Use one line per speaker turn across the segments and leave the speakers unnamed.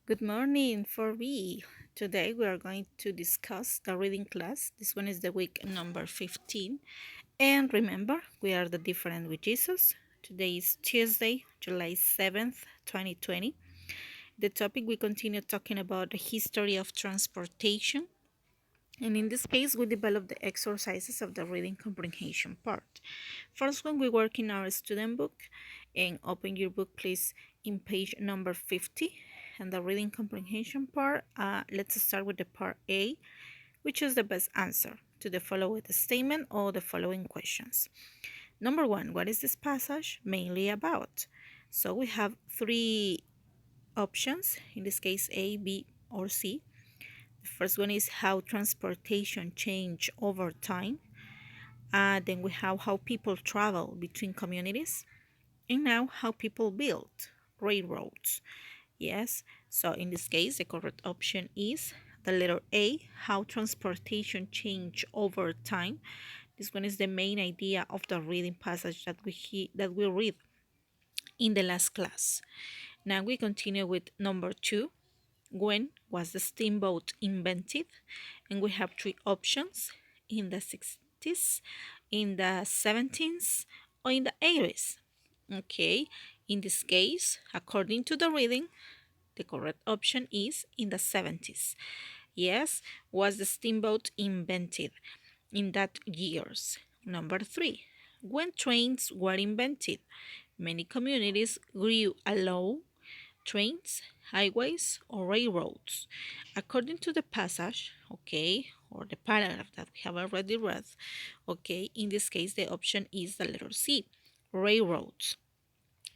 Good morning for me. Today we are going to discuss the reading class. This one is the week number 15. And remember, we are the different with Jesus. Today is Tuesday, July 7th, 2020. The topic we continue talking about the history of transportation. And in this case, we develop the exercises of the reading comprehension part. First one, we work in our student book and open your book, please, in page number 50. And the reading comprehension part, let's start with the part A, which is the best answer to the following statement or the following questions. Number one, what is this passage mainly about? So we have three options, in this case A, B, or C. The first one is how transportation change over time. Then we have how people travel between communities. And now how people build railroads. Yes, so in this case, the correct option is the letter A, how transportation change over time. This one is the main idea of the reading passage that we read in the last class. Now we continue with number two. When was the steamboat invented? And we have three options: in the 60s, in the 70s, or in the 80s. Okay, in this case, according to the reading, the correct option is in the 70s. Yes, was the steamboat invented in that years. Number three, when trains were invented, many communities grew along trains, highways, or railroads. According to the passage, okay, or the paragraph that we have already read, okay, in this case, the option is the letter C, railroads.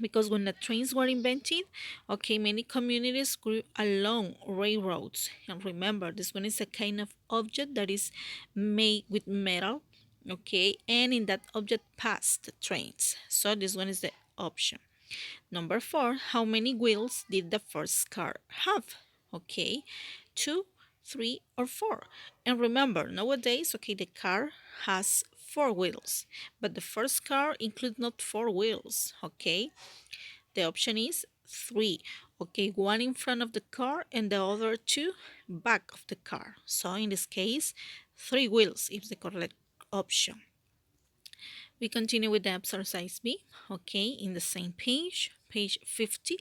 Because when the trains were invented, okay, many communities grew along railroads. And remember, this one is a kind of object that is made with metal, okay, and in that object passed trains. So this one is the option. Number four, how many wheels did the first car have? Okay, two, three, or four. And remember, nowadays, okay, the car has four wheels, but the first car includes not four wheels, okay? The option is three. Okay, one in front of the car and the other two back of the car. So in this case, three wheels is the correct option. We continue with the exercise B, okay, in the same page, page 50,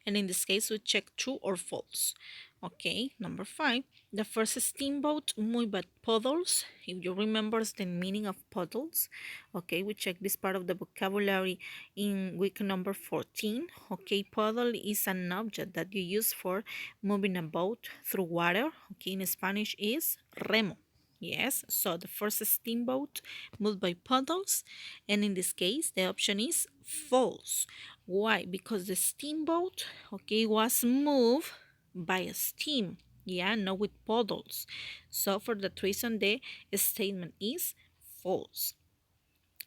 and in this case we check true or false. Okay, number 5, the first steamboat moved by puddles. If you remember the meaning of puddles, okay, we check this part of the vocabulary in week number 14. Okay, puddle is an object that you use for moving a boat through water. Okay, in Spanish is remo. Yes, so the first steamboat moved by puddles, and in this case, the option is false. Why? Because the steamboat, okay, was moved by a steam, yeah, not with puddles. So for that reason, the statement is false.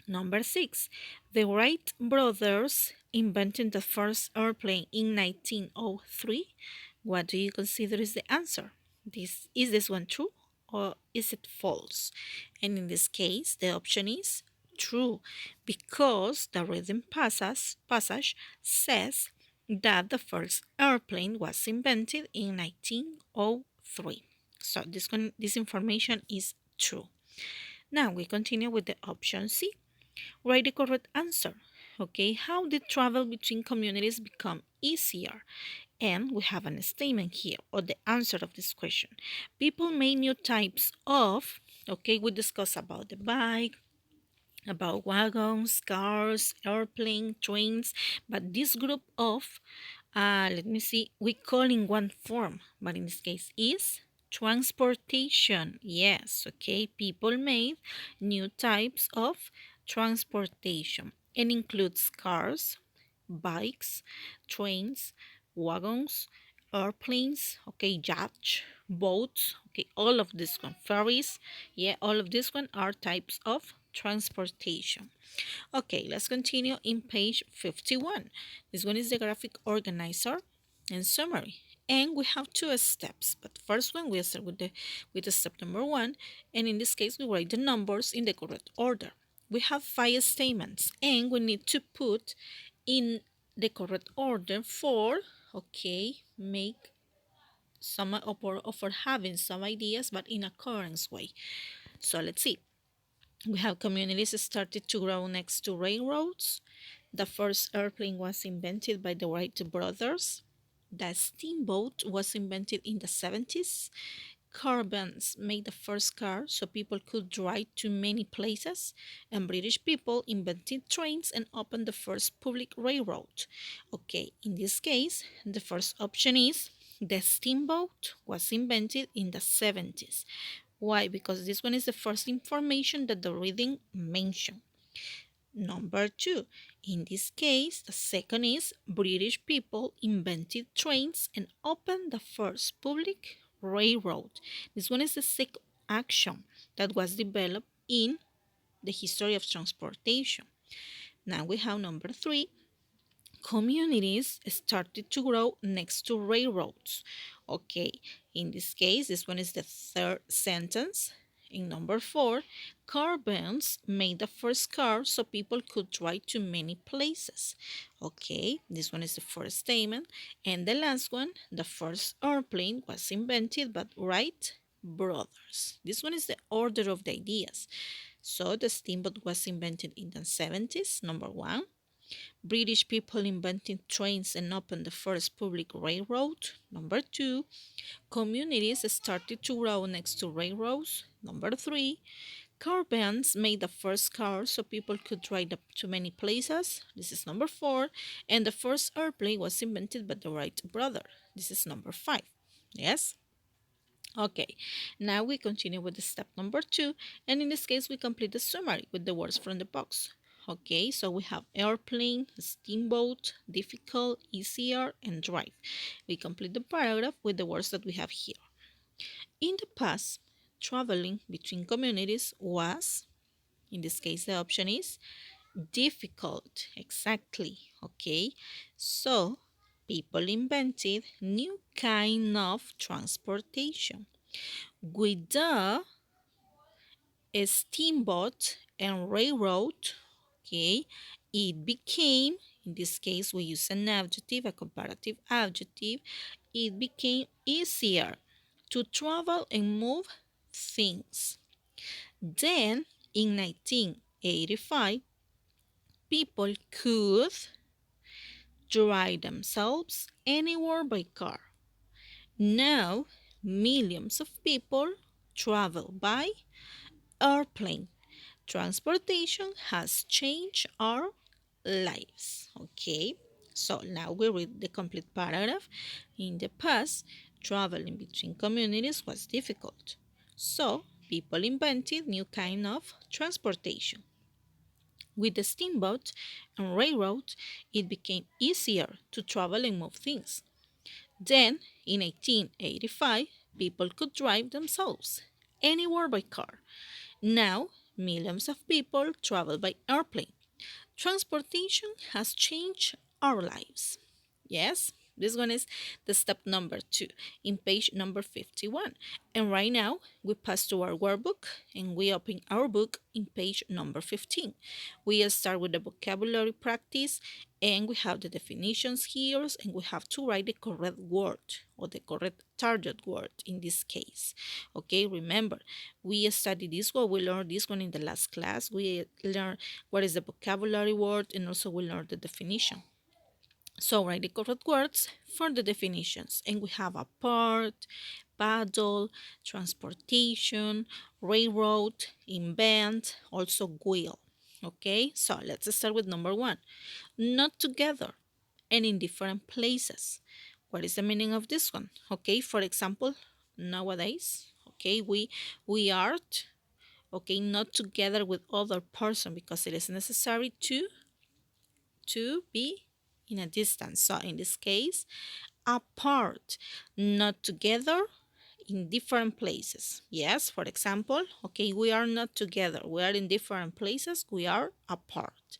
Number 6, the Wright brothers invented the first airplane in 1903. What do you consider is the answer? This one true or is it false? And in this case, the option is true because the reading passage says that the first airplane was invented in 1903. So this information is true. Now we continue with the option C. Write the correct answer. Okay, how did travel between communities become easier? And we have a statement here, or the answer of this question. People made new types of, okay, we discuss about the bike, about wagons, cars, airplane, trains, but this group of, let me see, we call in one form, but in this case is transportation. Yes, okay, people made new types of transportation and includes cars, bikes, trains, wagons, airplanes, okay, yachts, boats, okay, all of this one, ferries, yeah, all of this one are types of transportation. Okay, let's continue in page 51. This one is the graphic organizer and summary. And we have two steps, but first one we start with the step number 1, and in this case we write the numbers in the correct order. We have 5 statements and we need to put in the correct order for, okay, make some or for having some ideas, but in a current way. So let's see. We have communities started to grow next to railroads. The first airplane was invented by the Wright brothers. The steamboat was invented in the 70s. Caravans made the first car so people could drive to many places, and British people invented trains and opened the first public railroad. Okay, in this case, the first option is the steamboat was invented in the 70s. Why? Because this one is the first information that the reading mentioned. Number two, in this case, the second is British people invented trains and opened the first public railroad. This one is the second action that was developed in the history of transportation. Now we have number three, communities started to grow next to railroads. Okay, in this case, this one is the third sentence. In number four, caravans made the first car so people could drive to many places. Okay, this one is the first statement. And the last one, the first airplane was invented by Wright brothers. This one is the order of the ideas. So the steamboat was invented in the 70s, number one. British people invented trains and opened the first public railroad. Number two, communities started to grow next to railroads. Number three, caravans made the first car so people could drive up to many places. This is number four. And the first airplane was invented by the Wright brothers. This is number five. Yes? Okay, now we continue with the step number two, and in this case we complete the summary with the words from the box. Okay, so we have airplane, steamboat, difficult, easier, and drive. We complete the paragraph with the words that we have here. In the past, traveling between communities was, in this case the option is difficult. Exactly. Okay, so people invented new kind of transportation. With the steamboat and railroad, okay, it became, in this case we use an adjective, a comparative adjective, it became easier to travel and move things. Then in 1985, people could drive themselves anywhere by car. Now millions of people travel by airplane. Transportation has changed our lives. Okay, so now we read the complete paragraph. In the past, traveling between communities was difficult. So people invented new kind of transportation. With the steamboat and railroad, it became easier to travel and move things. Then, in 1885, people could drive themselves anywhere by car. Now, millions of people travel by airplane. Transportation has changed our lives. Yes, this one is the step number two in page number 51. And right now, we pass to our workbook and we open our book in page number 15. We start with the vocabulary practice and we have the definitions here and we have to write the correct word or the correct target word in this case. Okay, remember, we studied this one, we learned this one in the last class. We learned what is the vocabulary word and also we learned the definition. So write the correct words for the definitions. And we have a part, paddle, transportation, railroad, invent, also wheel. Okay, so let's start with number one. Not together and in different places. What is the meaning of this one? Okay, for example, nowadays, okay, we are okay not together with other person because it is necessary to be in a distance. So in this case, apart, not together, in different places. Yes, for example, okay, we are not together. We are in different places. We are apart.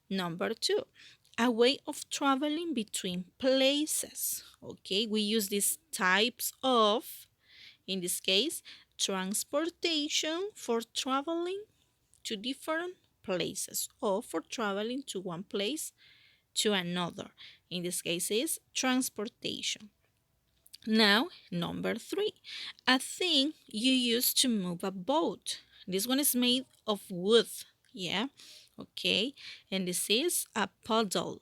Number two, a way of traveling between places. Okay, we use these types of, in this case, transportation for traveling to different places or for traveling to one place to another. In this case is transportation. Now, number 3, a thing you use to move a boat. This one is made of wood, yeah, okay, and this is a paddle.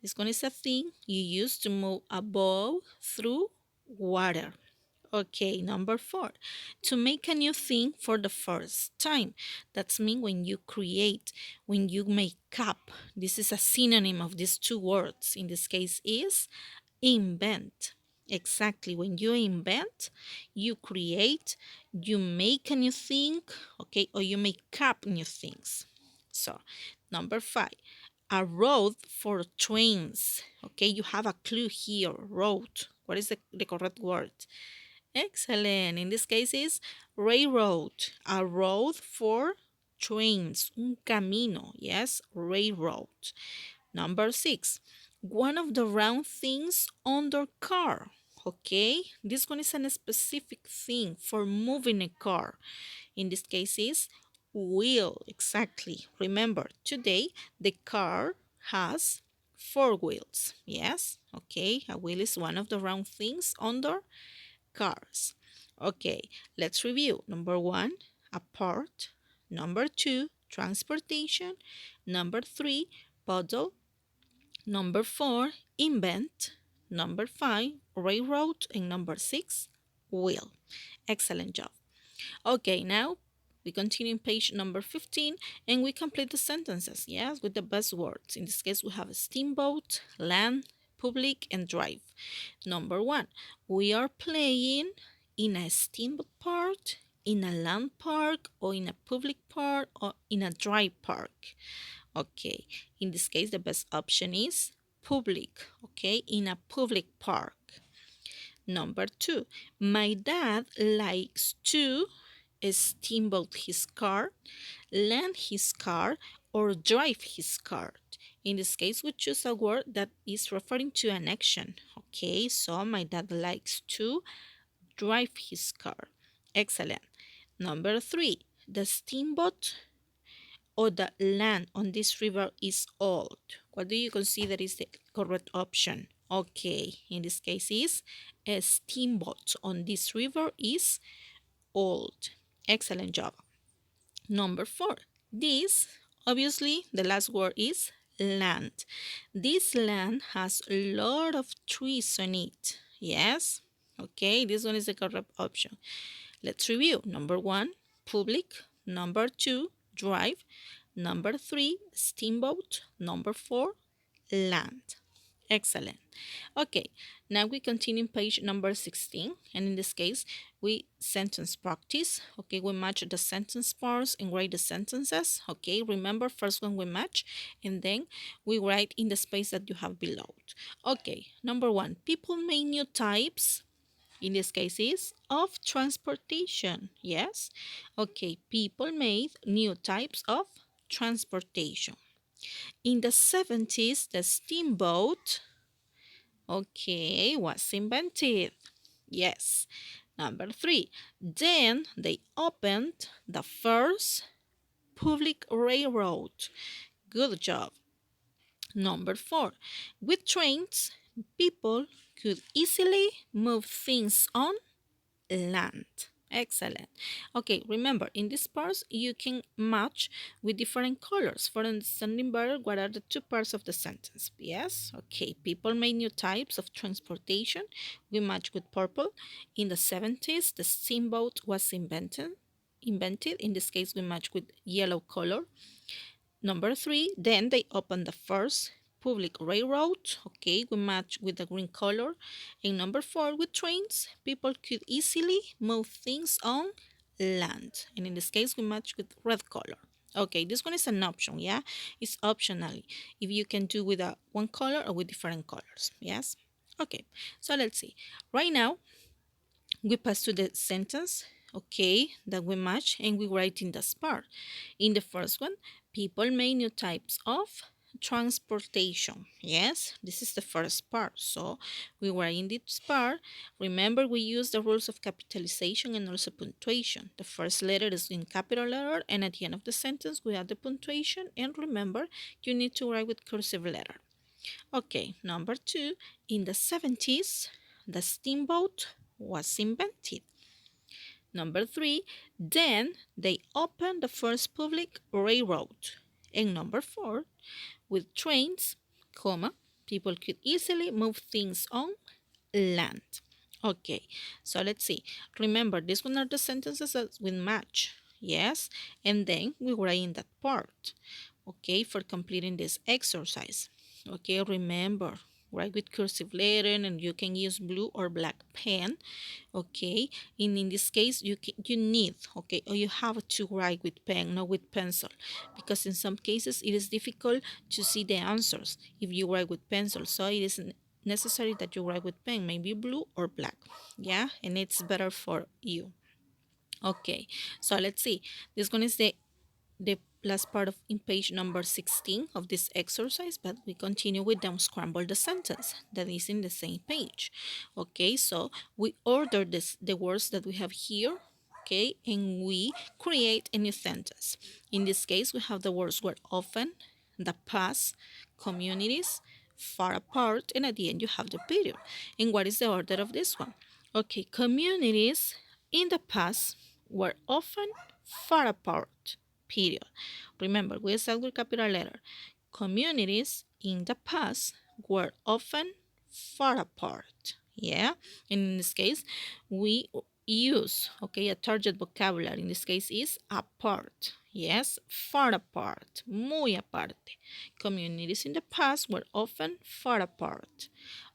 This one is a thing you use to move a boat through water. Okay, number 4, to make a new thing for the first time. That's mean when you create, when you make up. This is a synonym of these two words. In this case is invent. Exactly. When you invent, you create, you make a new thing, okay, or you make up new things. So, number 5, a road for trains. Okay, you have a clue here. Road. What is the correct word? Excellent. In this case is railroad. A road for trains. Un camino. Yes, railroad. Number 6, one of the round things on the car. Okay, this one is a specific thing for moving a car. In this case is wheel. Exactly. Remember, today the car has 4 wheels. Yes, okay, a wheel is one of the round things under cars. Okay, let's review. Number 1, a part. Number 2, transportation. Number 3, puddle. Number 4, invent. Number 5, railroad. And number 6, wheel. Excellent job. Okay, now we continue in page number 15 and we complete the sentences, yes, with the best words. In this case, we have a steamboat, land, public, and drive. Number 1, we are playing in a steamboat park, in a land park, or in a public park, or in a dry park. Okay, in this case, the best option is public, okay, in a public park. Number 2, my dad likes to steamboat his car, land his car, or drive his car. In this case, we choose a word that is referring to an action. Okay, so my dad likes to drive his car. Excellent. Number 3, the steamboat or the land on this river is old. What do you consider is the correct option? Okay, in this case is a steamboat on this river is old. Excellent job. Number 4, this, obviously the last word is land. This land has a lot of trees on it. Yes? Okay, this one is the correct option. Let's review. Number 1, public. Number 2, drive. Number 3, steamboat. Number 4, land. Excellent. Okay, now we continue page number 16, and in this case, we sentence practice. Okay, we match the sentence parts and write the sentences. Okay, remember, first one we match, and then we write in the space that you have below. Okay, number 1, people make new types. In this case is of transportation. Yes. Okay, people made new types of transportation. In the 70s, the steamboat, okay, was invented. Yes. Number 3, then they opened the first public railroad. Good job. Number 4, with trains, people could easily move things on land. Excellent. Okay, remember, in these parts, you can match with different colors for understanding better what are the two parts of the sentence. Yes? Okay, people made new types of transportation. We match with purple. In the 70s, the steamboat was invented. In this case, we match with yellow color. Number 3, then they opened the first public railroad. Okay, we match with the green color. And number 4, with trains, people could easily move things on land. And in this case, we match with red color. Okay, this one is an option, yeah? It's optionally if you can do with one color or with different colors, yes? Okay, so let's see. Right now, we pass to the sentence, okay, that we match and we write in this part. In the first one, people made new types of transportation. Yes, this is the first part. So we were in this part. Remember, we use the rules of capitalization and also punctuation. The first letter is in capital letter, and at the end of the sentence, we add the punctuation. And remember, you need to write with cursive letter. Okay, number 2, in the 70s, the steamboat was invented. Number 3, then they opened the first public railroad. And number 4, with trains, comma, people could easily move things on land. Okay, so let's see. Remember, these one are the sentences that we match. Yes, and then we write in that part. Okay, for completing this exercise. Okay, remember, write with cursive letter and you can use blue or black pen. Okay, and in this case you need, okay, or you have to write with pen, not with pencil, because in some cases it is difficult to see the answers if you write with pencil, so it is necessary that you write with pen, maybe blue or black. Yeah, and it's better for you. Okay, so let's see, this one is the last part of in page number 16 of this exercise, but we continue with the unscramble the sentence that is in the same page. Okay, so we order the words that we have here, okay, and we create a new sentence. In this case, we have the words were often, the past, communities, far apart, and at the end you have the period. And what is the order of this one? Okay, communities in the past were often far apart, period. Remember, we start with capital letter. Communities in the past were often far apart. Yeah, and in this case, we use, okay, a target vocabulary. In this case, is apart. Yes, far apart, muy aparte. Communities in the past were often far apart.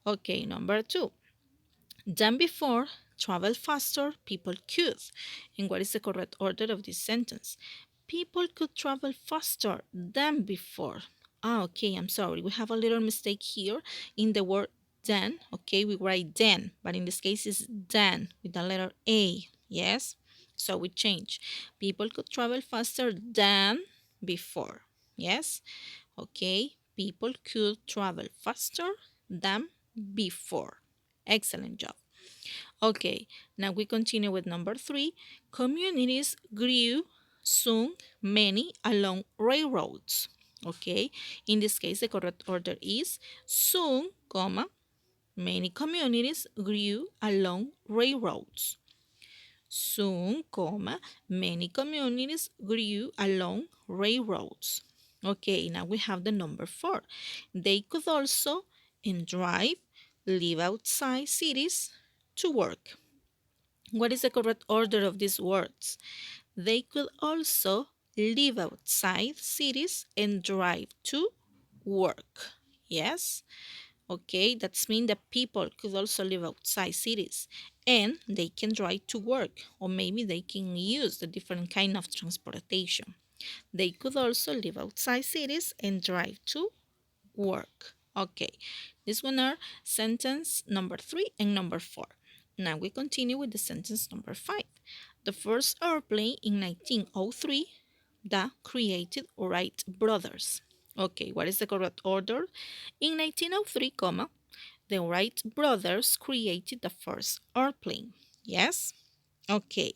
Okay, number 2. Than before, travel faster, people could. And what is the correct order of this sentence? People could travel faster than before. Ah, okay, I'm sorry. We have a little mistake here in the word then. Okay, we write then, but in this case it's than with the letter A. Yes? So we change. People could travel faster than before. Yes? Okay, people could travel faster than before. Excellent job. Okay, now we continue with number 3. Communities grew soon many along railroads. Okay, in this case, the correct order is soon, comma, many communities grew along railroads. Soon, comma, many communities grew along railroads. Okay, now we have the number 4. They could also drive, live outside cities to work. What is the correct order of these words? They could also live outside cities and drive to work. Yes? Okay, that's mean that people could also live outside cities and they can drive to work, or maybe they can use the different kind of transportation. They could also live outside cities and drive to work. Okay, this one are sentence number 3 and number 4. Now we continue with the sentence number 5. The first airplane in 1903 that created Wright brothers. Okay, what is the correct order? In 1903, comma, the Wright brothers created the first airplane. Yes? Okay,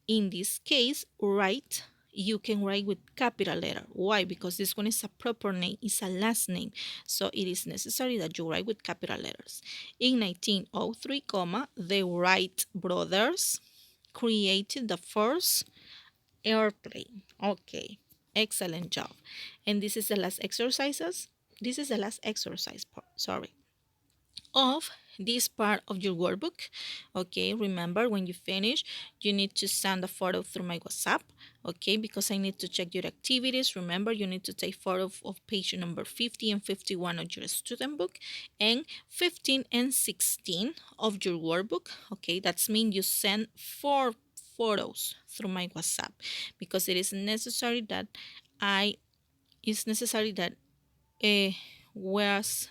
in this case, Wright, you can write with capital letter. Why? Because this one is a proper name, it's a last name. So it is necessary that you write with capital letters. In 1903, comma, the Wright brothers created the first airplane. Okay, excellent job. And this is the last exercises. This is the last exercise part, sorry, of this part of your workbook. Okay, remember, when you finish you need to send a photo through my WhatsApp, okay, because I need to check your activities. Remember, you need to take photo of page number 50 and 51 of your student book and 15 and 16 of your workbook. Okay, that's mean you send 4 photos through my WhatsApp, because it is necessary that uh, was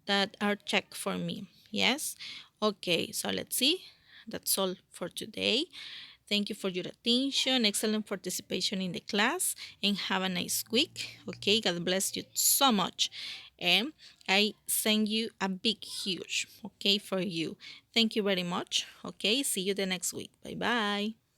that are checked for me. Yes? Okay, so let's see. That's all for today. Thank you for your attention, excellent participation in the class, and have a nice week. Okay, God bless you so much. And I send you a big, huge, okay, for you. Thank you very much. Okay, see you the next week. Bye bye.